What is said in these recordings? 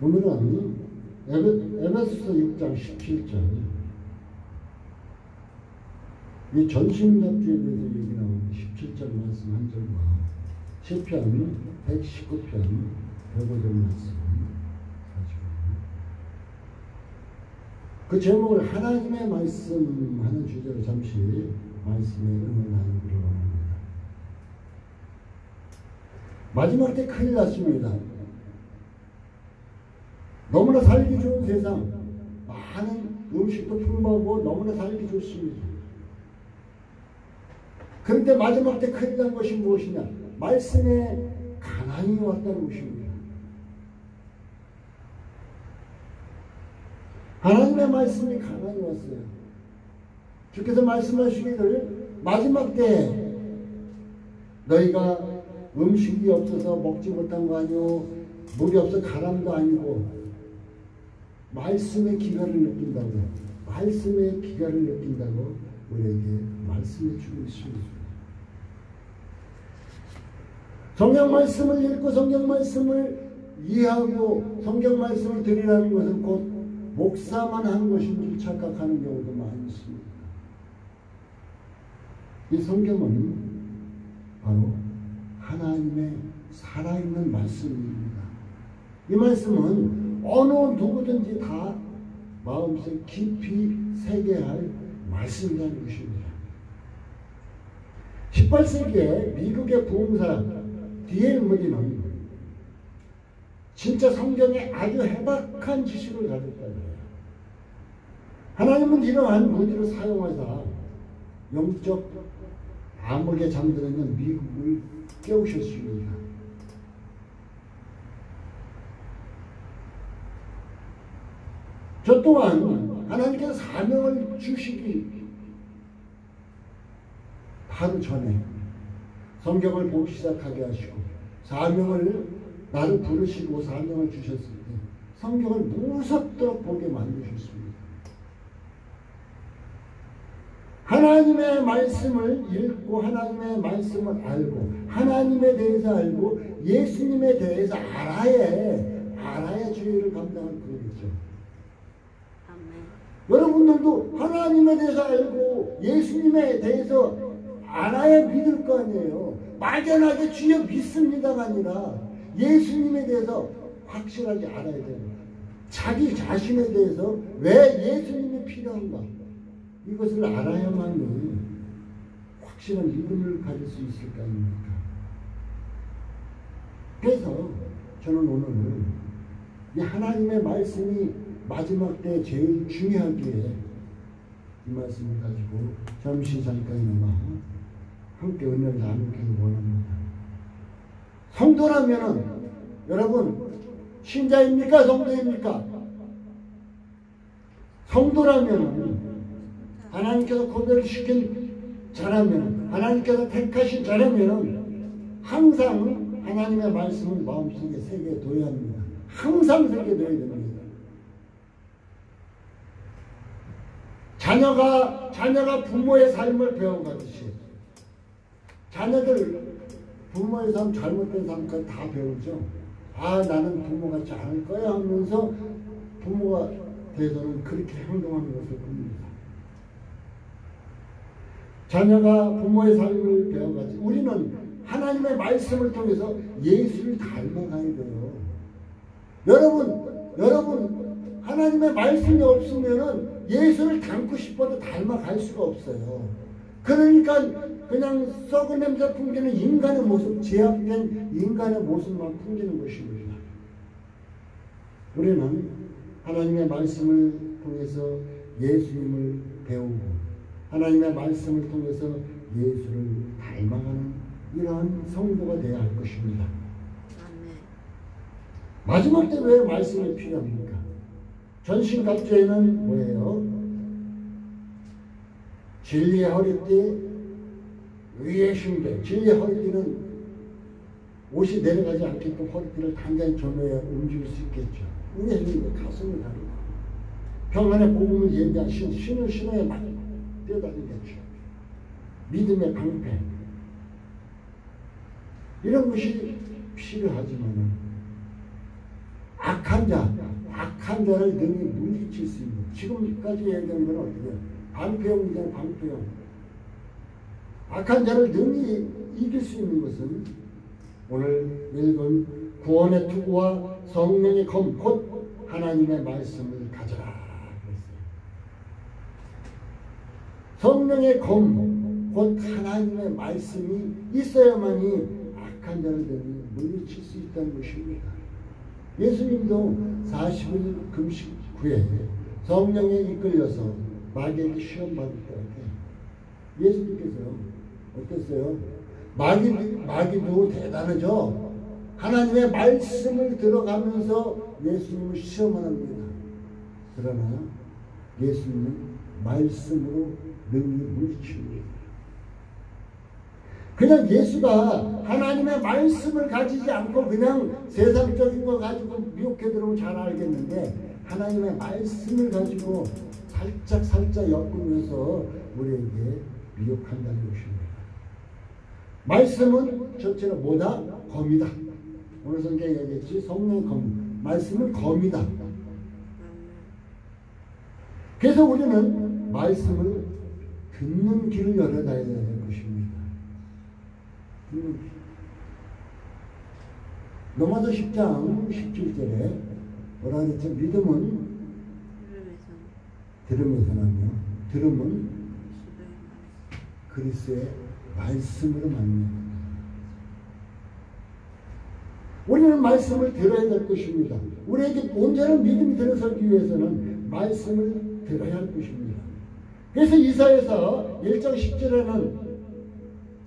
오늘은 에베소서 6장 17절 이 전신갑주에 대해서 얘기 나오는데 17절 말씀 한 절과 시편 119편 105절 말씀 그 제목을 하나님의 말씀 하는 주제로 잠시 말씀에 응을 나누기로 합니다. 마지막 때 큰일 났습니다. 너무나 살기 좋은 세상, 많은 음식도 풍부하고 너무나 살기 좋습니다. 그런데 마지막 때 큰일 난 것이 무엇이냐? 말씀에 가난이 왔다는 것입니다. 하나님의 말씀이 가난이 왔어요. 주께서 말씀하시기를 마지막 때 너희가 음식이 없어서 먹지 못한 거 아니오, 물이 없어 가람도 아니고 말씀의 기가를 느낀다고, 말씀의 기가를 느낀다고 우리에게 말씀해 주고 있습니다. 성경 말씀을 읽고 성경 말씀을 이해하고 성경 말씀을 드리라는 것은 곧 목사만 한 것인 줄 착각하는 경우도 많이 있습니다. 이 성경은 바로 하나님의 살아있는 말씀입니다. 이 말씀은 어느 누구든지 다 마음속에 깊이 새겨할 말씀이라는 것입니다. 18세기에 미국의 부흥사 D.L. 무디는 진짜 성경에 아주 해박한 지식을 가졌다 그래요. 하나님은 이러한 무디를 사용하사 영적 암흑에 잠들어 있는 미국을 깨우셨습니다. 저 또한 하나님께서 사명을 주시기 바로 전에 성경을 보기 시작하게 하시고 사명을 나를 부르시고 사명을 주셨을 때 성경을 무섭도록 보게 만드셨습니다. 하나님의 말씀을 읽고 하나님의 말씀을 알고 하나님에 대해서 알고 예수님에 대해서 알아야 주의를 감당할 뿐이죠. 여러분들도 하나님에 대해서 알고 예수님에 대해서 알아야 믿을 거 아니에요. 막연하게 주여 믿습니다가 아니라 예수님에 대해서 확실하게 알아야 됩니다. 자기 자신에 대해서 왜 예수님이 필요한가 이것을 알아야만 확실한 믿음을 가질 수 있을 거 아닙니까? 그래서 저는 오늘 이 하나님의 말씀이 마지막 때 제일 중요하기에 이 말씀을 가지고 잠깐이나마 함께 은혜를 나누기를 원합니다. 성도라면은 여러분 신자입니까? 성도입니까? 성도라면은 하나님께서 고백시킨 자라면 하나님께서 택하신 자라면은 항상 하나님의 말씀을 마음속에 새겨둬야 합니다. 항상 새겨둬야 됩니다. 자녀가 부모의 삶을 배워가듯이 자녀들 부모의 삶 잘못된 삶까지 다 배우죠. 나는 부모같지 않을 거야 하면서 부모가 돼서는 그렇게 행동하는 것을 봅니다. 자녀가 부모의 삶을 배워가지 우리는 하나님의 말씀을 통해서 예수를 닮아가야 돼요. 여러분 하나님의 말씀이 없으면은 예수를 닮고 싶어도 닮아갈 수가 없어요. 그러니까 그냥 썩은 냄새 풍기는 인간의 모습, 제압된 인간의 모습만 풍기는 것입니다. 우리는 하나님의 말씀을 통해서 예수님을 배우고 하나님의 말씀을 통해서 예수를 닮아가는 이러한 성도가 되어야 할 것입니다. 마지막 때 왜 말씀이 필요합니까? 전신갑주에는 뭐예요? 진리의 허리띠, 의의 신경. 진리의 허리띠는 옷이 내려가지 않게끔 허리띠를 단단히 조여야 움직일 수 있겠죠. 의의 신경, 가슴을 다루고 평안의 복음을 얘기한 신을 신어야 막 뛰어다니겠죠. 믿음의 방패. 이런 것이 필요하지만 악한 악한 자를 능히 물리칠 수 있는, 지금까지 얘기한 건 어떻게 해요? 방패형이잖아요, 방패형. 악한 자를 능히 이길 수 있는 것은 오늘 읽은 구원의 투구와 성령의 검, 곧 하나님의 말씀을 가져라 그랬어요. 성령의 검, 곧 하나님의 말씀이 있어야만이 악한 자를 능히 물리칠 수 있다는 것입니다. 예수님도 40일 금식 후에 성령에 이끌려서 마귀에게 시험 받을 때 예수님께서 어땠어요? 마귀도 대단하죠. 하나님의 말씀을 들어가면서 예수님을 시험을 합니다. 그러나 예수님은 말씀으로 능히 물리칩니다. 그냥 예수가 하나님의 말씀을 가지지 않고 그냥 세상적인 거 가지고 미혹해 들어오면 잘 알겠는데, 하나님의 말씀을 가지고 살짝 엮으면서 우리에게 미혹한다는 것입니다. 말씀은 첫째로 뭐다? 검이다. 오늘 성경에 얘기했지, 성령의 검. 말씀은 검이다. 그래서 우리는 말씀을 듣는 길을 열어놔야 될 것입니다. 로마서 10장 17절에 뭐라 그랬죠? 믿음은 들음에서 나며, 들음은 그리스도의 말씀으로 말미암아. 우리는 말씀을 들어야 될 것입니다. 우리에게 온전한 믿음이 들어서기 위해서는 말씀을 들어야 할 것입니다. 그래서 이사야서 1장 10절에는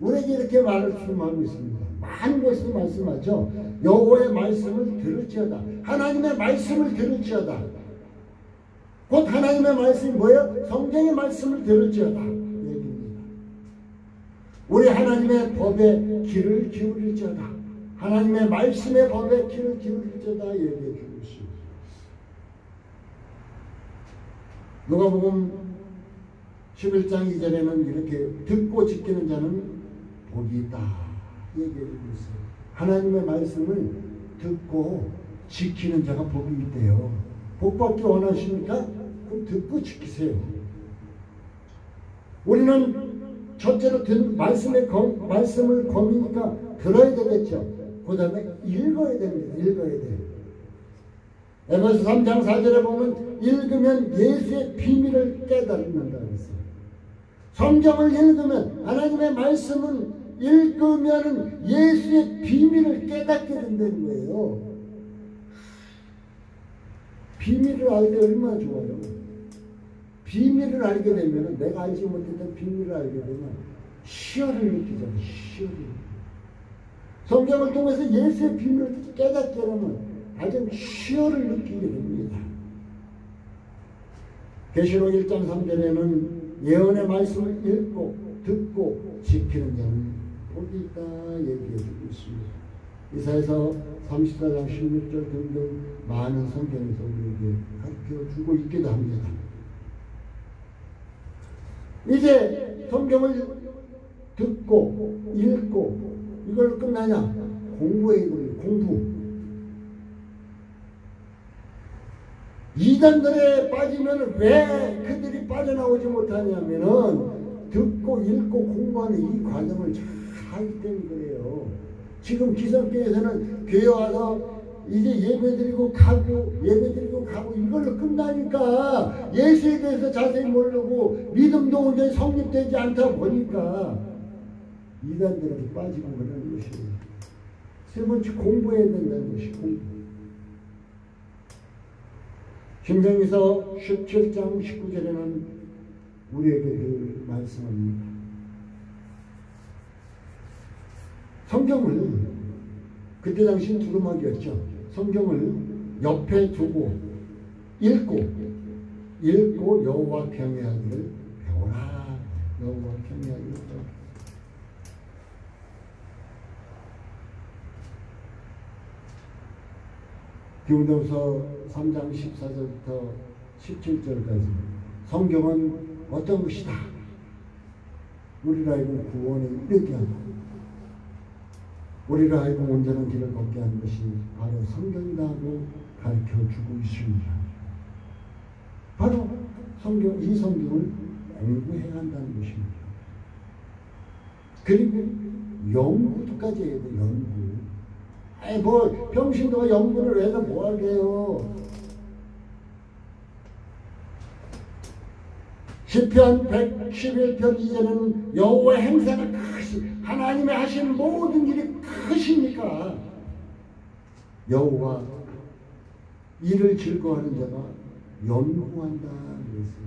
우리에게 이렇게 말씀하고 있습니다. 많은 것을 말씀하죠. 여호와의 말씀을 들을지어다. 하나님의 말씀을 들을지어다. 곧 하나님의 말씀이 뭐예요? 성경의 말씀을 들을지어다 얘기입니다. 우리 하나님의 법에 귀를 기울일지어다. 하나님의 말씀의 법에 귀를 기울일지어다 얘기해 주고 있습니다. 누가복음 11장 2절에는 이렇게 듣고 지키는 자는 복이 있다 얘기해 주고 있어요. 하나님의 말씀을 듣고 지키는 자가 복이 있대요. 복받기 원하십니까? 그럼 듣고 지키세요. 우리는 첫째로 말씀을 검이니까 들어야 되겠죠. 그 다음에 읽어야 됩니다. 읽어야 돼요. 에베소 3장 4절에 보면 읽으면 예수의 비밀을 깨닫는다 그랬어요. 성경을 읽으면, 하나님의 말씀은 읽으면 예수의 비밀을 깨닫게 된다는 거예요. 비밀을 알게 얼마나 좋아요. 비밀을 알게 되면, 내가 알지 못했던 비밀을 알게 되면 희열을 느끼잖아요. 희열을. 성경을 통해서 예수의 비밀을 깨닫게 되면 아주 희열을 느끼게 됩니다. 계시록 1장 3절에는 예언의 말씀을 읽고 듣고 지키는 자는 복이 있다 얘기해 주고 있습니다. 이사야서 34장 16절 등등 많은 성경에서 우리에게 가르쳐 주고 있기도 합니다. 이제 성경을 듣고 읽고 이걸로 끝나냐? 공부해 버려요. 공부. 이단들에 빠지면 왜 그들이 빠져나오지 못하냐면은 듣고 읽고 공부하는 이 과정을 잘 하기 때문에 그래요. 지금 기성교회에서는 교회 와서 이제 예배드리고 가고 이걸로 끝나니까 예수에 대해서 자세히 모르고 믿음도 온전히 성립되지 않다 보니까 이단들에게 빠지고 그러는 것이에요. 세 번째, 공부해야 된다는 것이 공부. 신명기서 17장 19절에는 우리에게 늘 말씀합니다. 성경을, 그때 당시 두루마기였죠. 성경을 옆에 두고 읽고 여호와 경외하기를 배워라. 여호와 경외하기를 배워라. 디모데후서 3장 14절부터 17절까지 성경은 어떤 것이다. 우리를 하여금 구원에 이르게 하고 우리를 하여금 온전한 길을 걷게 하는 것이 바로 성경이다 하고 가르쳐주고 있습니다. 바로 이 성경을 공부해야 한다는 것입니다. 그리고 연구도까지 해야 돼요. 연구. 아니 뭐 병신도가 연구를 해서 뭐 하게요. 시편 111편 2절에는 여호와의 행사가 하나님의 하시는 모든 일이 크시니까 여호와 이를 즐거워하는 자가 연구한다 그랬어요.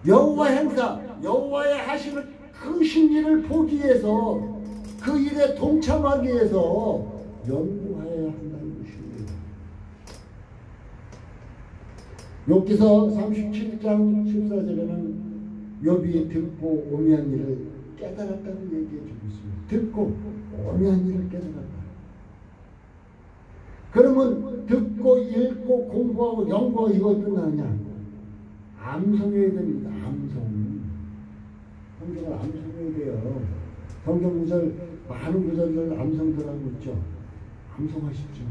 여호와 행사, 여호와의 하시는 크신 일을 보기 위해서 그 일에 동참하기 위해서 연구해야 한다는 것입니다. 욥기서 37장 14절에는 욥이 듣고 오미한 일을 깨달았다고 얘기해 주고 있습니다. 듣고 오미한 일을 깨달았다. 그러면 듣고 읽고 공부하고 연구하고 이거 끝나느냐? 암송해야 됩니다. 암송. 성경을 암송해야 돼요. 성경 구절 많은 구절들 암송들 하고 있죠. 암송하십시오.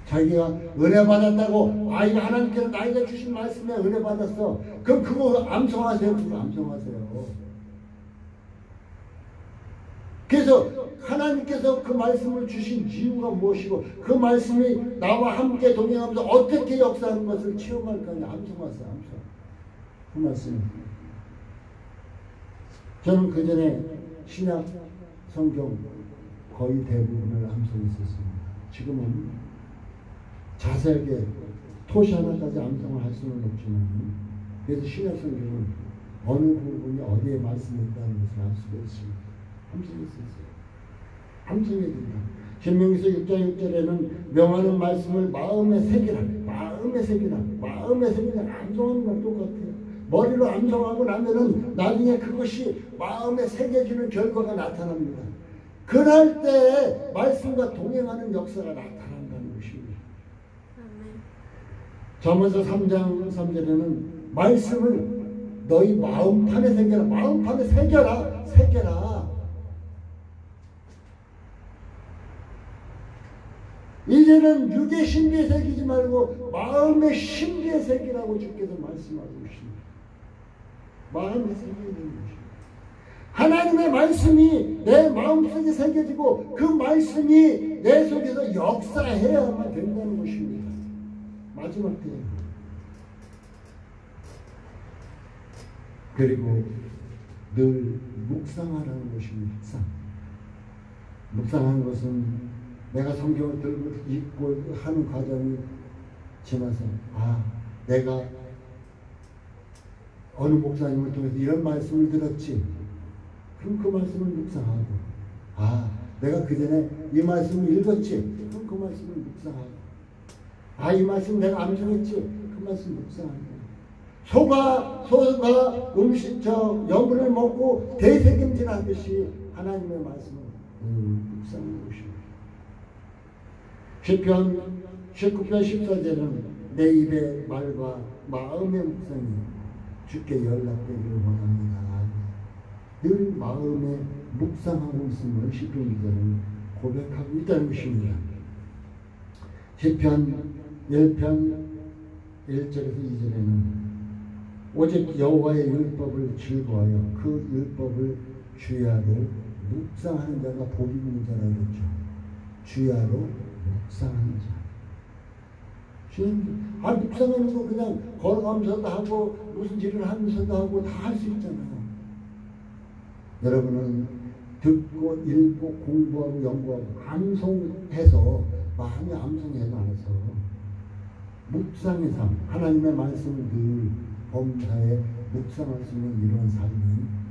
자기가 은혜 받았다고 이거 하나님께서 나에게 주신 말씀에 은혜 받았어. 그럼 그거 암송하세요. 그거 암송하세요. 그래서 하나님께서 그 말씀을 주신 이유가 무엇이고 그 말씀이 나와 함께 동행하면서 어떻게 역사하는 것을 체험할까 암송하세요. 암송. 그 말씀. 저는 그 전에 신약 성경 거의 대부분을 암송했었습니다. 지금은 자세하게 토시 하나까지 암송을 할 수는 없지만 그래서 신약 성경은 어느 부분이 어디에 말씀이 있다는 것을 알 수가 있습니다. 암송했었어요. 암송해야 된다. 신명기서 6장 6절에는 명하는 말씀을 마음에 새기라. 마음에 새기라. 마음에 새기라. 암송하는 건 똑같아요. 머리로 암송하고 나면은 나중에 그것이 마음에 새겨지는 결과가 나타납니다. 그럴 때 말씀과 동행하는 역사가 나타난다는 것입니다. 잠언서 3장 3절에는 말씀을 너희 마음판에 새겨라. 마음판에 새겨라. 새겨라. 이제는 육의 신비에 새기지 말고 마음의 신비에 새기라고 주께서 말씀하고 있습니다. 마음에 새겨야 되는 것입니다. 하나님의 말씀이 내 마음속에 새겨지고 그 말씀이 내 속에서 역사해야만 된다는 것입니다. 마지막 때. 그리고 늘 묵상하라는 것입니다. 묵상하는 것은 내가 성경을 들고 읽고 하는 과정이 지나서 내가 어느 목사님을 통해서 이런 말씀을 들었지. 그럼 그 말씀을 묵상하고 내가 그 전에 이 말씀을 읽었지. 그럼 그 말씀을 묵상하고 이 말씀 내가 암송했지. 그 말씀 묵상하고 소가 여분을 먹고 대세김질하듯이 하나님의 말씀을 묵상하는 것입니다. 시편 19편 14절은 내 입의 말과 마음의 묵상이 주께 연락되기를 원합니다. 늘 마음에 묵상하고 있음을 시편 기자는 고백하고 있다는 것입니다. 시편 1편 1절에서 2절에는 오직 여호와의 율법을 즐거워하여 그 율법을 주야로 묵상하는 자가 복이 있는 자라 그랬죠. 주야로 묵상하는 자. 묵상하는 거 그냥 걸어가면서도 하고 무슨 일을 하면서도 하고 다 할 수 있잖아요. 여러분은 듣고 읽고 공부하고 연구하고 암송해서 많이 암송해 놔서 묵상의 삶, 하나님의 말씀을 늘 범사에 묵상할 수 있는 이런 삶이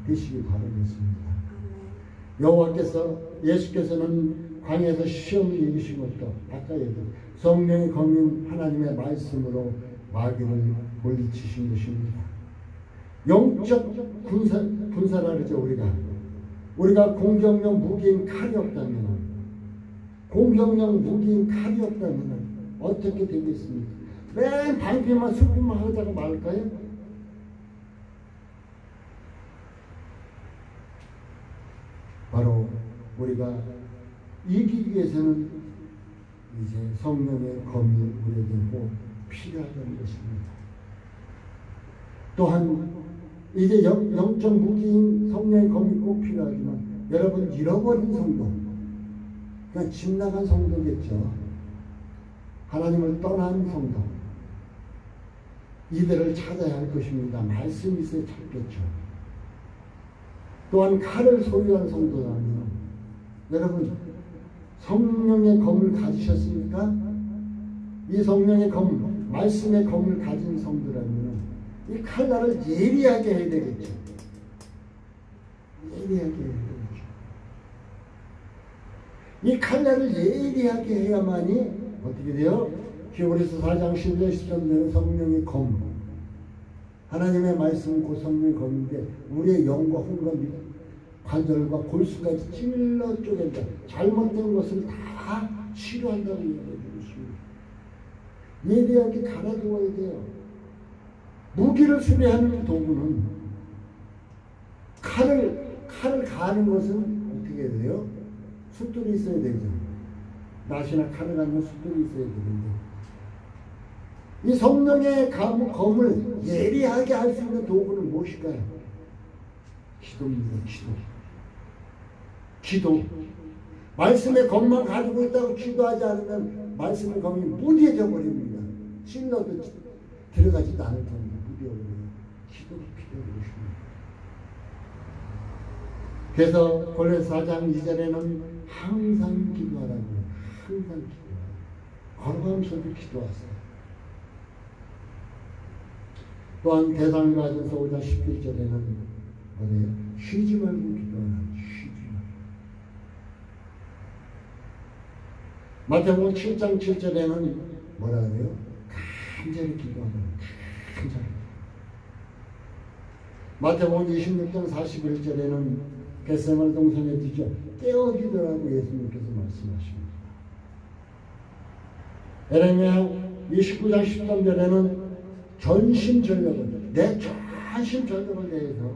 되시기 바라겠습니다. 여호와께서 예수께서는 광야에서 시험을 이기신 것도 아까 얘기했던 성령의 검인 하나님의 말씀으로 마귀를 물리치신 것입니다. 영적 군사라 그러죠. 우리가 공격용 무기인 칼이 없다면 어떻게 되겠습니까? 맨 방패만 수비만 하다가 말까요? 바로 우리가 이기기 위해서는 이제 성령의 검이 우리에게 꼭 필요하다는 것입니다. 또한 이제 영적 무기인 성령의 검이 꼭 필요하지만 여러분 잃어버린 성도, 그냥 집 나간 성도겠죠. 하나님을 떠난 성도, 이들을 찾아야 할 것입니다. 말씀이 있어야 찾겠죠. 또한 칼을 소유한 성도라면 여러분 성령의 검을 가지셨습니까? 이 성령의 검, 말씀의 검을 가진 성도라면 이 칼날을 예리하게 해야 되겠죠. 예리하게 해야 되겠죠. 이 칼날을 예리하게 해야만이 어떻게 돼요? 히브리서 4장 11절 13절은 성령의 검, 하나님의 말씀은 곧 성령의 검인데 우리의 영과 혼과 관절과 골수까지 찔러 쪼갠다. 잘못된 것을 다 치료한다고 얘기해주고 있습니다. 예리하게 갈아두어야 돼요. 무기를 수리하는 도구는 칼을 가는 것은 어떻게 해야 돼요? 숫돌이 있어야 되죠. 낫이나 칼을 가는 숫돌이 있어야 되는데 이 성령의 검을 예리하게 할 수 있는 도구는 무엇일까요? 기도입니다. 기도. 말씀의 검만 가지고 있다고 기도하지 않으면 말씀의 검이 무뎌져 버립니다. 찔러도 들어가지도 않을 겁니다. 무뎌버려요. 기도가 필요한 것입니다. 그래서 골로새 4장 2절에는 항상 기도하라고요. 항상 기도하라. 걸어가면서도 기도하세요. 또한 데살로니가전서 5장 11절에는 뭐래요? 쉬지 말고 기도하라. 쉬지 말고. 마태복음 7장 7절에는 뭐라 그래요? 간절히 기도하라. 간절히. 마태복음 26장 41절에는 겟세마네 동산에 드죠. 깨어 기도라고 예수님께서 말씀하십니다. 에레미야 29장 13절에는 전심전력을, 내 전심전력을 대해서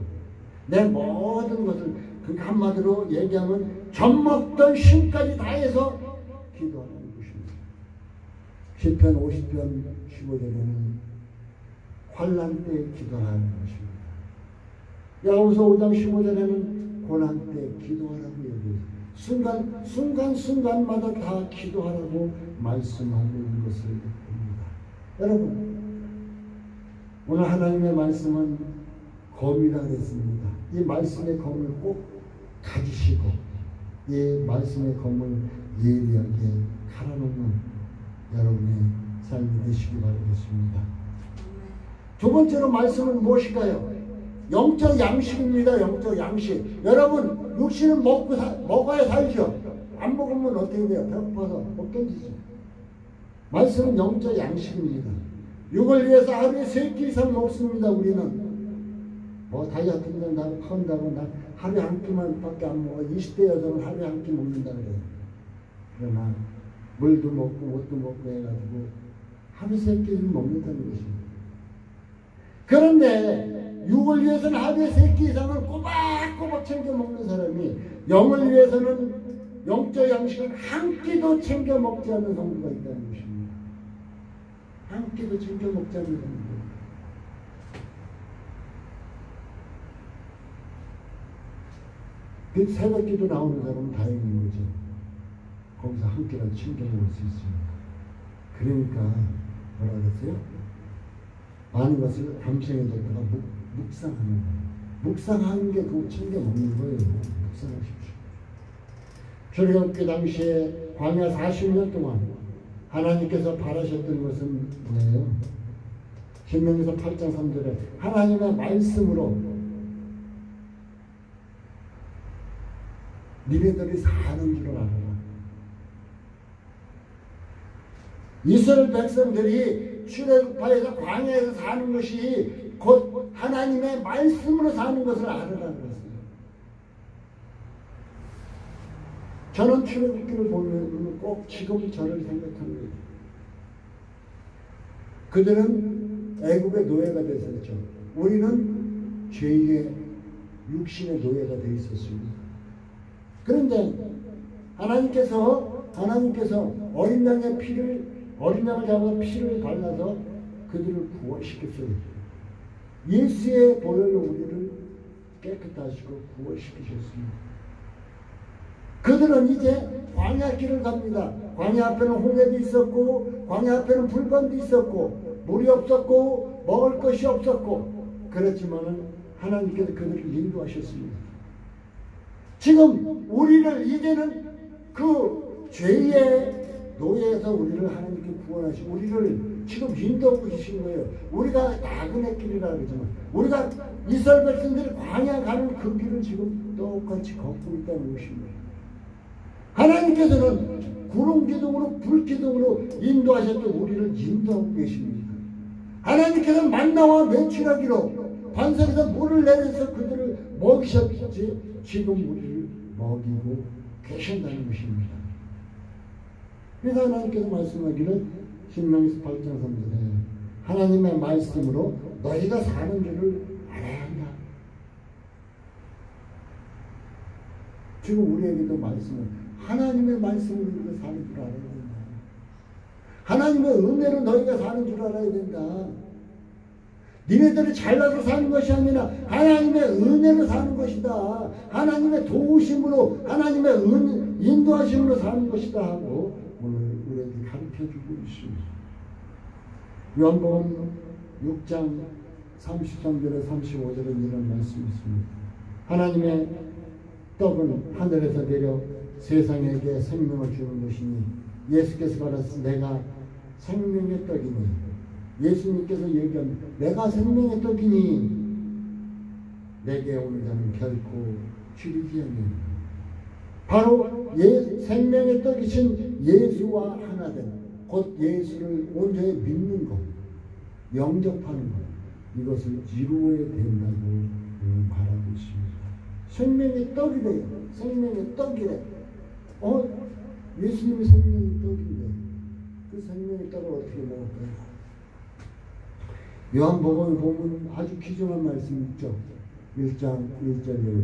내 모든 것을, 그 한마디로 얘기하면 젖먹던 힘까지 다해서 기도하는 것입니다. 시편 50편 15절에는 환난 때 기도하는 것입니다. 야고보서 5장 15절에는 고난 때 기도하라고 얘기해요. 순간마다 다 기도하라고 말씀하고 있는 것을 봅니다. 여러분, 오늘 하나님의 말씀은 검이라 그랬습니다. 이 말씀의 검을 꼭 가지시고 이 말씀의 검을 예리하게 갈아놓는 여러분의 삶이 되시기 바라겠습니다. 두 번째로 말씀은 무엇일까요? 영적 양식입니다. 영적 양식. 여러분 육신은 먹어야 살죠. 안 먹으면 어떻게 돼요? 배고파서 못 견디죠. 말씀은 영적 양식입니다. 육을 위해서 하루에 3끼 이상 먹습니다. 우리는 뭐 다이어트 한다고 나 하루에 한 끼만 밖에 안 먹어. 20대 여성은 하루에 한 끼 먹는다 그래요. 그러나 물도 먹고 옷도 먹고 해가지고 하루 3끼를 먹는다는 것입니다. 그런데 육을 위해서는 하루에 3끼 이상을 꼬박꼬박 챙겨 먹는 사람이 영을 위해서는 영적 양식을 한 끼도 챙겨 먹지 않는 성도가 있다는 것입니다. 한 끼도 챙겨 먹지 않는 성도. 그 새벽기도 나오는 사람은 다행인 거죠. 거기서 한 끼라도 챙겨 먹을 수 있습니다. 그러니까 뭐라 그랬어요? 많은 것을 밤새에 뒀다가 묵상하는 거예요. 묵상하는 게 그거 챙겨 먹는 거예요. 묵상하십시오. 출애굽기 당시에 광야 40년 동안 하나님께서 바라셨던 것은 뭐예요? 신명기서 8장 3절에 하나님의 말씀으로 니네들이 사는 줄을 알아라. 이스라엘 백성들이 출애굽하여서 광야에서 사는 것이 곧 하나님의 말씀으로 사는 것을 알아라 그랬어요. 저는 출애굽기를 보면 꼭 지금 저를 생각합니다. 그들은 애굽의 노예가 됐었죠. 우리는 죄의 육신의 노예가 되어 있었습니다. 그런데 하나님께서 하나님께서 어린 양을 잡아 피를 발라서 그들을 구원시켰어요. 예수의 보혈로 우리를 깨끗하시고 구원시키셨습니다. 그들은 이제 광야길을 갑니다. 광야 앞에는 홍해도 있었고, 광야 앞에는 불건도 있었고, 물이 없었고, 먹을 것이 없었고, 그렇지만은 하나님께서 그들을 인도하셨습니다. 지금 우리를 이제는 그 죄의 노예에서 우리를 하나님께 구원하시고 우리를 지금 인도하고 계신 거예요. 우리가 나그네 길이라 그러지만 우리가 이스라엘 백성들이 광야 가는 그 길을 지금 똑같이 걷고 있다는 것입니다. 하나님께서는 구름 기둥으로 불 기둥으로 인도하셨던 우리를 인도하고 계십니다. 하나님께서는 만나와 매출하기로 반석에서 물을 내려서 그들을 먹이셨지 지금 우리를 먹이고 계신다는 것입니다. 그래서 하나님께서 말씀하기를 신명기 8장 3절에 하나님의 말씀으로 너희가 사는 줄을 알아야 한다. 지금 우리에게도 말씀을 하나님의 말씀으로 우리가 사는 줄 알아야 된다. 하나님의 은혜로 너희가 사는 줄 알아야 된다. 니네들이 잘나서 사는 것이 아니라 하나님의 은혜로 사는 것이다. 하나님의 도우심으로 하나님의 인도하심으로 사는 것이다 하고 오늘 우리에게 가르쳐주고 있습니다. 요한복음 6장 33절에 35절에 이런 말씀이 있습니다. 하나님의 떡은 하늘에서 내려 세상에게 생명을 주는 것이니 예수께서 말하사 내가 생명의 떡이니 예수님께서 얘기합니다. 내가 생명의 떡이니 내게 오는 자는 결코 줄이지 않는다. 바로 생명의 떡이신 예수와 하나 된 곧 예수를 온전히 믿는 것, 영접하는 것, 이것을 이루어야 된다고 말하고 있습니다. 생명의 떡이래요. 생명의 떡이래. 예수님이 생명의 떡인데 그 생명의 떡을 어떻게 먹을까요? 요한복음에 보면 아주 귀중한 말씀이 있죠. 1장 1절에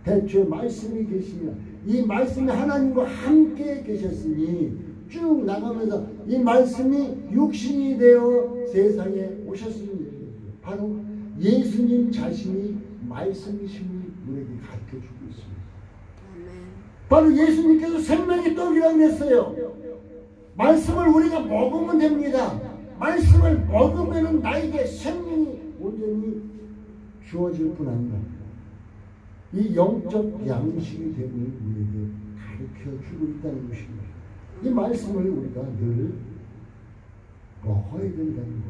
대초에 말씀이 계시냐. 이 말씀이 하나님과 함께 계셨으니 쭉 나가면서 이 말씀이 육신이 되어 세상에 오셨습니다. 바로 예수님 자신이 말씀이심을 우리에게 가르쳐주고 있습니다. 바로 예수님께서 생명의 떡이라고 했어요. 말씀을 우리가 먹으면 됩니다. 말씀을 먹으면 나에게 생명이 온전히 주어질 뿐 아니라 이 영적 양식이 되는 우리에게 가르쳐주고 있다는 것입니다. 이 말씀을 우리가 늘 먹어야 된다는 것.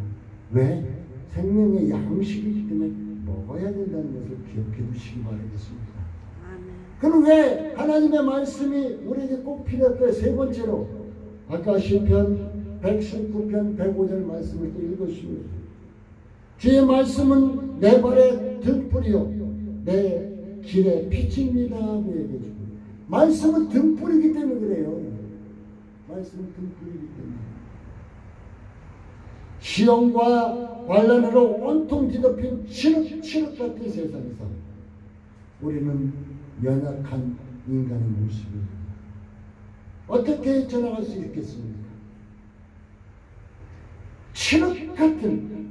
왜? 생명의 양식이기 때문에 먹어야 된다는 것을 기억해 두시기 바라겠습니다. 그럼 왜 하나님의 말씀이 우리에게 꼭 필요할까요? 세 번째로 아까 시편 119편 105절 말씀을 또 읽었습니다. 주의 말씀은 내 발의 등불이요 내 길의 빛입니다. 말씀은 등불이기 때문에 그래요. 말씀은 등불이기 때문에 시험과 환난으로 온통 뒤덮인 칠흑 같은 세상에서 우리는 연약한 인간의 모습입니다. 어떻게 헤쳐나갈 수 있겠습니까? 칠흑 같은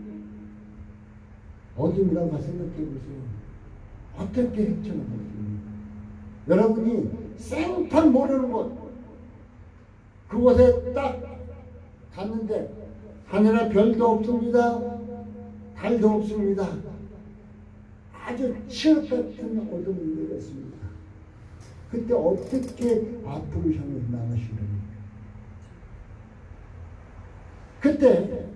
어둠이라고 생각해 보세요. 어떻게 헤쳐나가겠습니까? 여러분이 생판 모르는 곳 그곳에 딱 갔는데 하늘에 별도 없습니다. 달도 없습니다. 아주 칠흑 같은 어둠이 내렸습니다. 그때 어떻게 앞으로 향해서 나가시렵니까? 그때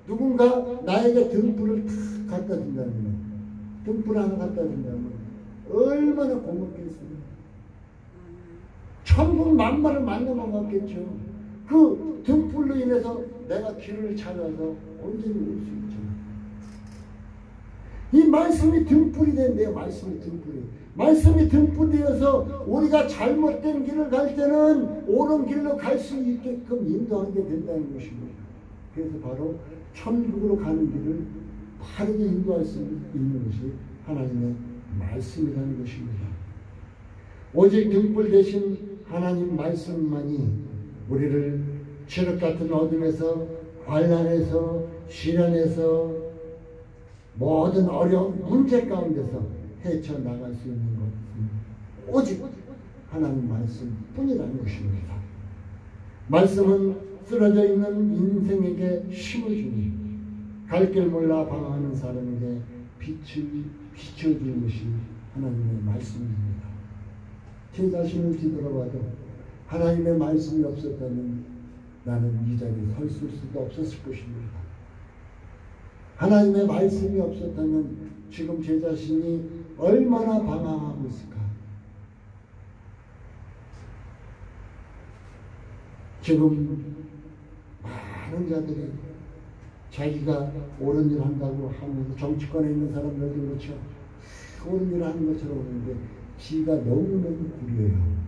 누군가 나에게 등불을 탁 갖다 준다면, 등불 하나 갖다 준다면 얼마나 고맙겠습니까? 천국 만마를 만나만 갔겠죠. 그 등불로 인해서 내가 길을 찾아서 온전히 올 수 있죠. 이 말씀이 등불이 된대요. 말씀이 등불이. 말씀이 등불이 되어서 우리가 잘못된 길을 갈 때는 옳은 길로 갈 수 있게끔 인도하게 된다는 것입니다. 그래서 바로 천국으로 가는 길을 바르게 인도할 수 있는 것이 하나님의 말씀이라는 것입니다. 오직 등불 대신 하나님 말씀만이 우리를 칠흑 같은 어둠에서, 환난에서, 시련에서, 모든 어려운 문제 가운데서 헤쳐나갈 수 있는 것은 오직 하나님 말씀뿐이라는 것입니다. 말씀은 쓰러져 있는 인생에게 힘을 주니 갈 길 몰라 방황하는 사람에게 빛을 비춰주는 것이 하나님의 말씀입니다. 제 자신을 뒤돌아봐도 하나님의 말씀이 없었다면 나는 이 자리에 서 있을 수도 없었을 것입니다. 하나님의 말씀이 없었다면 지금 제 자신이 얼마나 방황하고 있을까? 지금 많은 자들이 자기가 옳은 일 한다고 하면서 정치권에 있는 사람들도 그렇죠. 옳은 일을 하는 것처럼 보는데 지가 너무너무 구려요.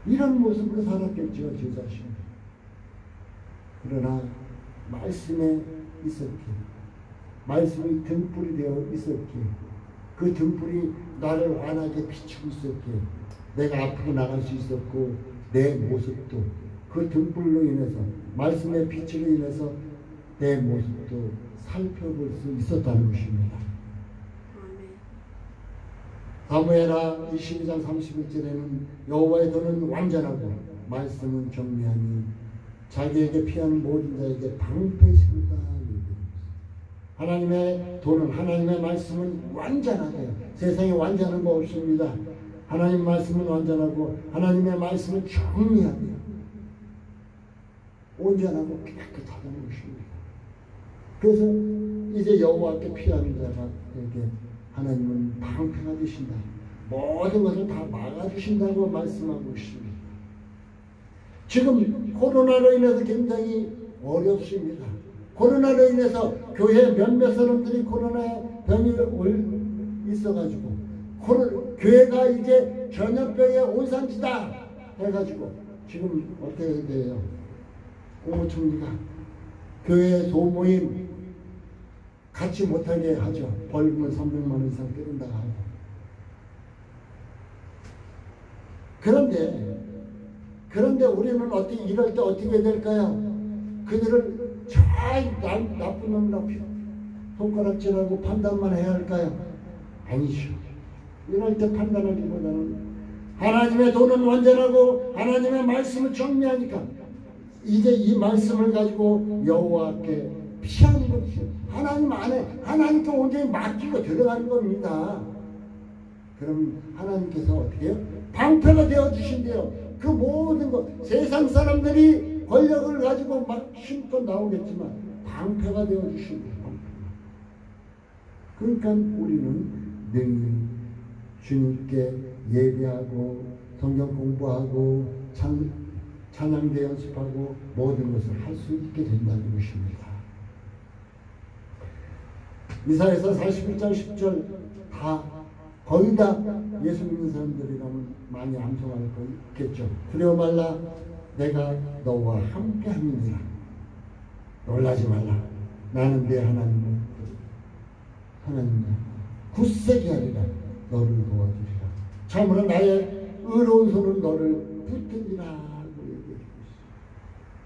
이런 모습으로 살았겠죠, 제 자신. 그러나 말씀에 있었기에, 말씀이 등불이 되어 있었기에, 그 등불이 나를 환하게 비추고 있었기에 내가 앞으로 나갈 수 있었고, 내 모습도 그 등불로 인해서, 말씀의 빛으로 인해서 내 모습도 살펴볼 수 있었다는 것입니다. 사무엘하 22장 31절에는 여호와의 도는 완전하고 말씀은 정리하니 자기에게 피하는 모든 자에게 방패시로다. 하나님의 도는, 하나님의 말씀은 완전하대요. 세상에 완전한 거 없습니다. 하나님 말씀은 완전하고 하나님의 말씀은 정리하대요. 온전하고 깨끗하다는 것입니다. 그래서 이제 여호와께 피하는 자에게 하나님은 방패가 되신다. 모든 것을 다 막아주신다고 말씀하고 있습니다. 지금 코로나로 인해서 굉장히 어렵습니다. 코로나로 인해서 교회 몇몇 사람들이 코로나에 병이 있어가지고 교회가 이제 전염병의 온산지다 해가지고 지금 어떻게 돼요? 국무총리가 교회 소모임 갖지 못하게 하죠. 벌금을 300만 원 이상 때린다고 하고. 그런데 우리는 이럴 때 어떻게 될까요? 그들을 잘 나쁜 놈이라고 손가락질하고 판단만 해야 할까요? 아니죠. 이럴 때 판단하기보다는 하나님의 도는 완전하고 하나님의 말씀을 정리하니까 이제 이 말씀을 가지고 여호와께 피하는 것이죠. 하나님 안에 하나님께 온전히 맡기고 들어가는 겁니다. 그럼 하나님께서 어떻게 해요? 방패가 되어주신대요. 그 모든 것, 세상 사람들이 권력을 가지고 막 힘껏 나오겠지만 방패가 되어주신대요. 그러니까 우리는 늘 주님께 예배하고 성경 공부하고 찬양대 연습하고 모든 것을 할 수 있게 된다는 것입니다. 이사야서 41장 10절 거의 다 예수 믿는 사람들이라면 많이 암송할 거 있겠죠. 두려워 말라, 내가 너와 함께 함이니라. 놀라지 말라, 나는 내 하나님이다. 굳세게 하리라. 너를 도와주리라. 참으로 나의 의로운 손은 너를 붙들리라.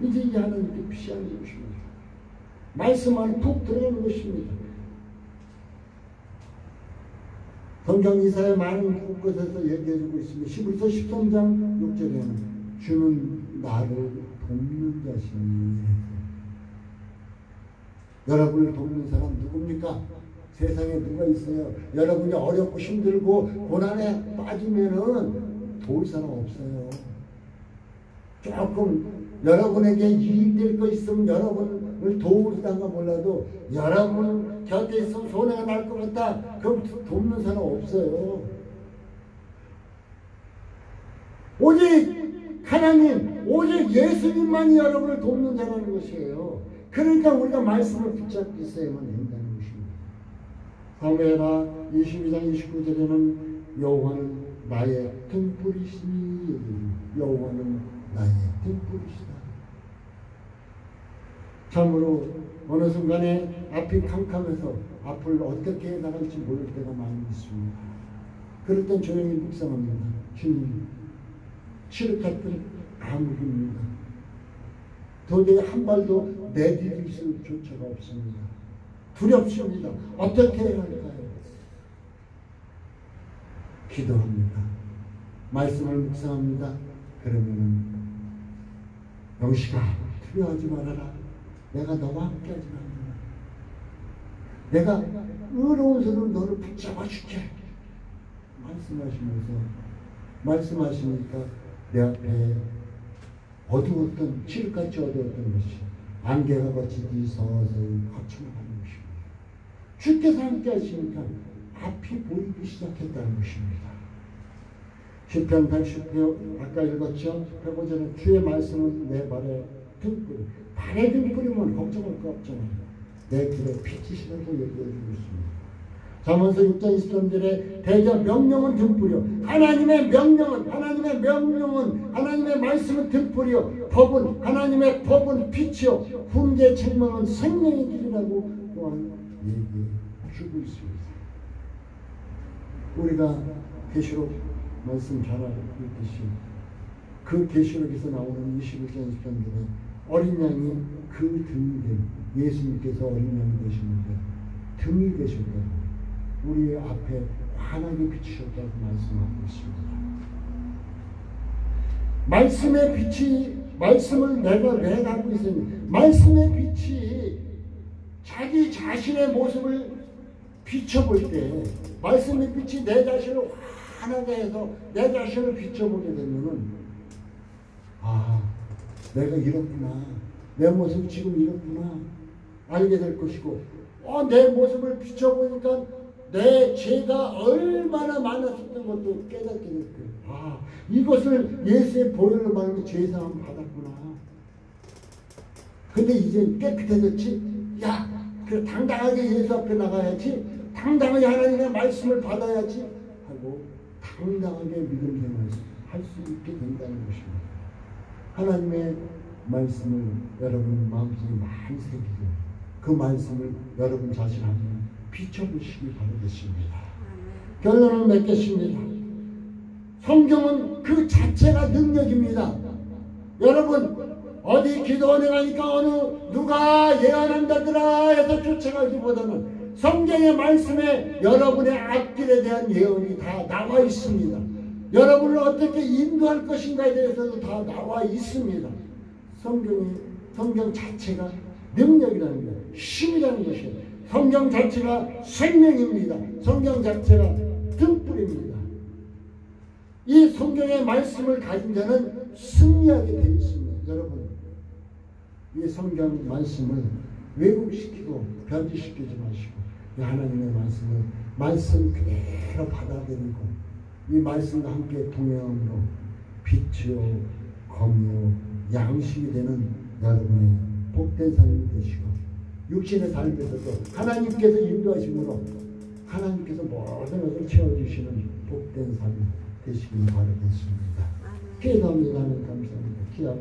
이제 이 하나님께 피하는 것입니다. 말씀 안에 푹 들어가는 것입니다. 성경 이사야 많은 곳에서 얘기해주고 있습니다. 히브리서 13장 6절에는 주는 나를 돕는 자시니. 여러분을 돕는 사람 누굽니까? 세상에 누가 있어요? 여러분이 어렵고 힘들고 고난에 빠지면은 도울 사람 없어요. 조금 여러분에게 이익될 거 있으면 여러분을 도우리단가 몰라도 여러분 곁에 있으면 손해가 날 것 같다. 그럼 돕는 사람 없어요. 오직 하나님, 오직 예수님만이 여러분을 돕는 자라는 것이에요. 그러니까 우리가 말씀을 붙잡고 있어야만 된다는 것입니다. 사무엘하 22장 29절에는 여호와는 나의 등불이시니, 여호와는 나의 등불이시다. 참으로 어느 순간에 앞이 캄캄해서 앞을 어떻게 나갈지 모를 때가 많이 있습니다. 그럴 땐 조용히 묵상합니다. 주님, 칠흑같은 암흑입니다. 도저히 한 발도 내디딜 수조차가 없습니다. 두렵습니다. 어떻게 해야 할까요? 기도합니다. 말씀을 묵상합니다. 그러면은 영식아, 두려워하지 말아라. 내가 너와 함께하지 않는다. 내가 의로운 손으로 너를 붙잡아 줄게. 말씀하시니까 내 앞에 어두웠던, 칠흑같이 어두웠던 것이 안개가 거치듯이 서서히 거쳐나가는 것입니다. 주께서 함께 하시니까 앞이 보이기 시작했다는 것입니다. 시편 110편 아까 읽었죠? 105절에 주의 말씀은 내 발에 등불, 발에 등불이면 걱정할 거 없잖아요. 내 길에 빛이시라고 얘기해주고 있습니다. 잠언서 6장 23절에 대저 명령은 등불이요, 하나님의 명령은, 하나님의 말씀은 등불이요, 법은, 하나님의 법은 빛이요, 훈계 책망은 생명의 길이라고 또한 얘기해주고 있습니다. 우리가 계시록 말씀 잘 알고 있듯이 그 계시록에서 나오는 21장 23절에 어린 양이 그 등이 된, 예수님께서 어린 양이 되시는데 등이 되셨다고, 우리 앞에 환하게 비추셨다고 말씀하고 있습니다. 말씀의 빛이, 말씀을 내가 왜 갖고 있었니? 말씀의 빛이 자기 자신의 모습을 비춰볼 때, 말씀의 빛이 내 자신을 환하게 해서 내 자신을 비춰보게 되면은, 아, 내가 이렇구나, 내 모습이 지금 이렇구나 알게 될 것이고, 내 모습을 비춰보니까 내 죄가 얼마나 많았었던 것도 깨닫게 될 거예요. 아, 이것을 예수의 보혈로 말하면 죄사함 받았구나. 근데 이제 깨끗해졌지? 야, 그래 당당하게 예수 앞에 나가야지, 당당하게 하나님의 말씀을 받아야지 하고 당당하게 믿음 생활을 할 수 있게 된다는 것입니다. 하나님의 말씀을 여러분 마음속에 많이 새기고 그 말씀을 여러분 자신 앞에 비춰보시기 바라겠습니다. 결론을 맺겠습니다. 성경은 그 자체가 능력입니다. 여러분 어디 기도 은행하니까 어느 누가 예언한다더라 해서 쫓아가기보다는 성경의 말씀에 여러분의 앞길에 대한 예언이 다 나와 있습니다. 여러분을 어떻게 인도할 것인가에 대해서도 다 나와 있습니다. 성경 자체가 능력이라는 거예요. 힘이라는 것이에요. 성경 자체가 생명입니다. 성경 자체가 등불입니다. 이 성경의 말씀을 가진 자는 승리하게 되어 있습니다. 여러분, 이 성경 말씀을 왜곡시키고 변질시키지 마시고 이 하나님의 말씀을 말씀 그대로 받아들이고 이 말씀과 함께 동행함으로 빛이요 검이요 양식이 되는 여러분의 복된 삶이 되시고 육신의 삶에서도 하나님께서 인도하심으로 하나님께서 모든 것을 채워주시는 복된 삶이 되시길 바라겠습니다. 기도합니다. 감사합니다.